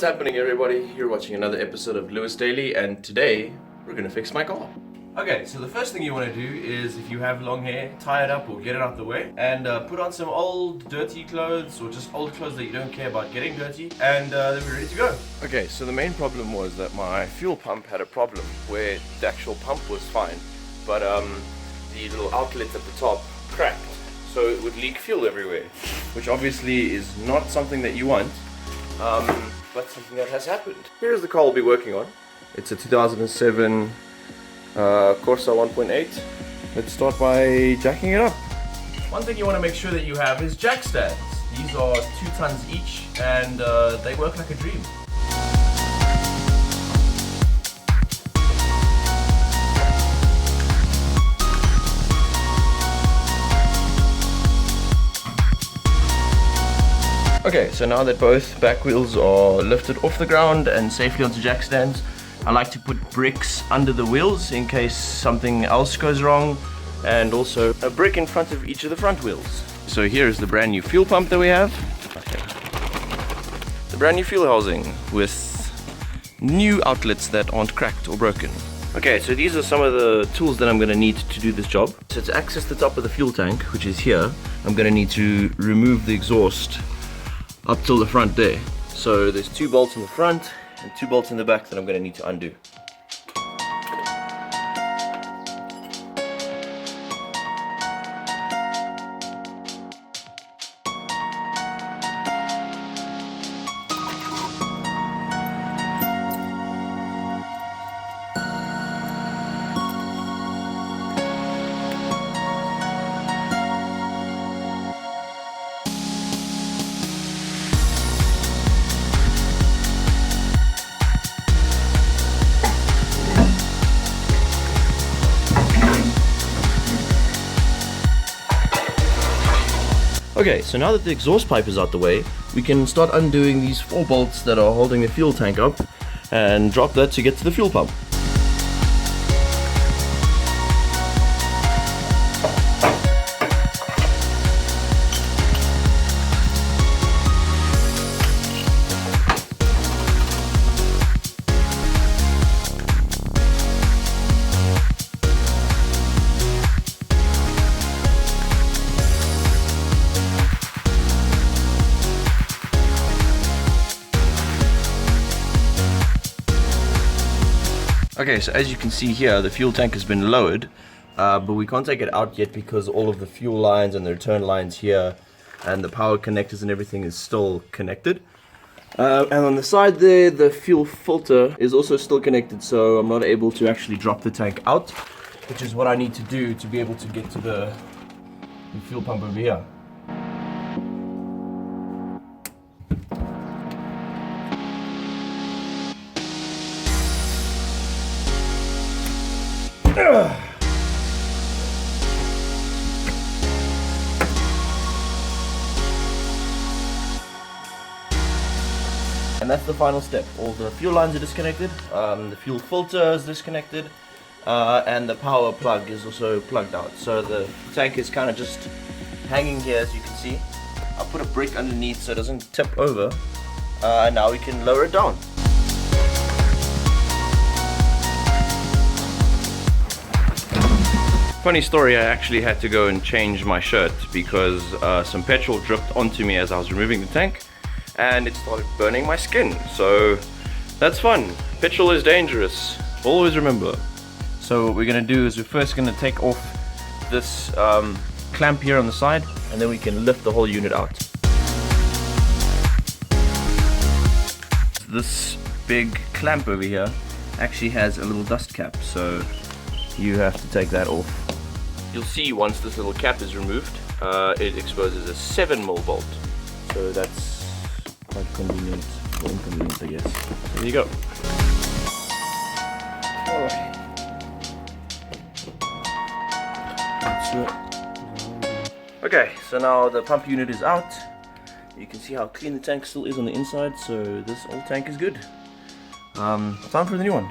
What's happening, everybody? You're watching another episode of Lewis Daily, and today we're gonna fix my car. Okay, so the first thing you want to do is, if you have long hair, tie it up or get it out the way, and put on some old dirty clothes or just old clothes that you don't care about getting dirty, and then we're ready to go. Okay, so the main problem was that my fuel pump had a problem where the actual pump was fine, but the little outlet at the top cracked, so it would leak fuel everywhere, which obviously is not something that you want. But something that has happened. Here's the car we'll be working on. It's a 2007 Corsa 1.8. Let's start by jacking it up. One thing you want to make sure that you have is jack stands. These are 2 tons each, and they work like a dream. Okay, so now that both back wheels are lifted off the ground and safely onto jack stands, I like to put bricks under the wheels in case something else goes wrong, and also a brick in front of each of the front wheels. So here's the brand new fuel pump that we have. Okay. The brand new fuel housing with new outlets that aren't cracked or broken. Okay, so these are some of the tools that I'm going to need to do this job. So to access the top of the fuel tank, which is here, I'm going to need to remove the exhaust up till the front there. So there's 2 bolts in the front and 2 bolts in the back that I'm going to need to undo. Okay, so now that the exhaust pipe is out the way, we can start undoing these 4 bolts that are holding the fuel tank up and drop that to get to the fuel pump. Okay, so as you can see here, the fuel tank has been lowered, but we can't take it out yet because all of the fuel lines and the return lines here and the power connectors and everything is still connected. And on the side there, the fuel filter is also still connected, so I'm not able to actually drop the tank out, which is what I need to do to be able to get to the fuel pump over here. And that's the final step. All the fuel lines are disconnected, the fuel filter is disconnected, and the power plug is also plugged out. So the tank is kind of just hanging here, as you can see. I'll put a brick underneath so it doesn't tip over, and now we can lower it down. Funny story, I actually had to go and change my shirt because some petrol dripped onto me as I was removing the tank, and it started burning my skin. So that's fun. Petrol is dangerous. Always remember. So what we're going to do is we're first going to take off this clamp here on the side, and then we can lift the whole unit out. This big clamp over here actually has a little dust cap, so you have to take that off. You'll see once this little cap is removed, it exposes a 7mm bolt. So that's quite convenient, or inconvenient, I guess. So there you go. Okay, so now the pump unit is out. You can see how clean the tank still is on the inside, so this old tank is good. Time for the new one.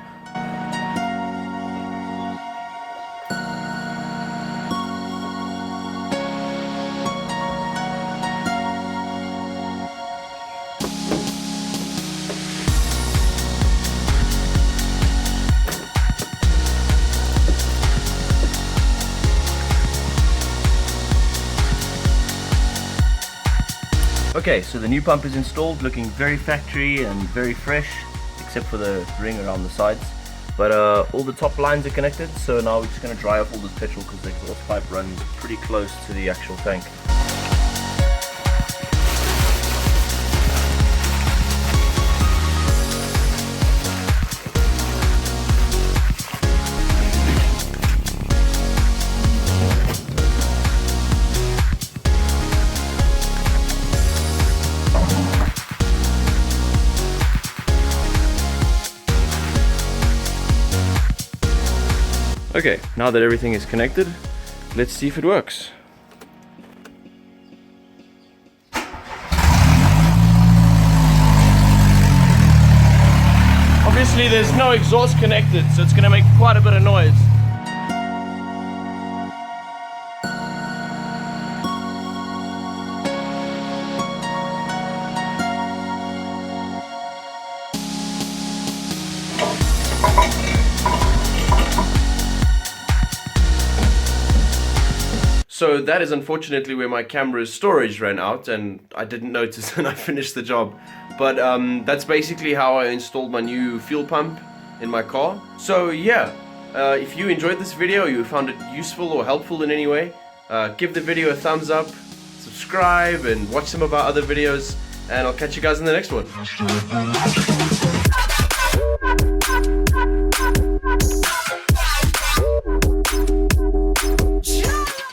Okay, so the new pump is installed, looking very factory and very fresh, except for the ring around the sides. But all the top lines are connected, so now we're just going to dry off all this petrol because the exhaust pipe runs pretty close to the actual tank. Okay, now that everything is connected, let's see if it works. Obviously there's no exhaust connected, so it's going to make quite a bit of noise. So that is unfortunately where my camera's storage ran out, and I didn't notice when I finished the job. But that's basically how I installed my new fuel pump in my car. So yeah, if you enjoyed this video, you found it useful or helpful in any way, give the video a thumbs up, subscribe, and watch some of our other videos, and I'll catch you guys in the next one.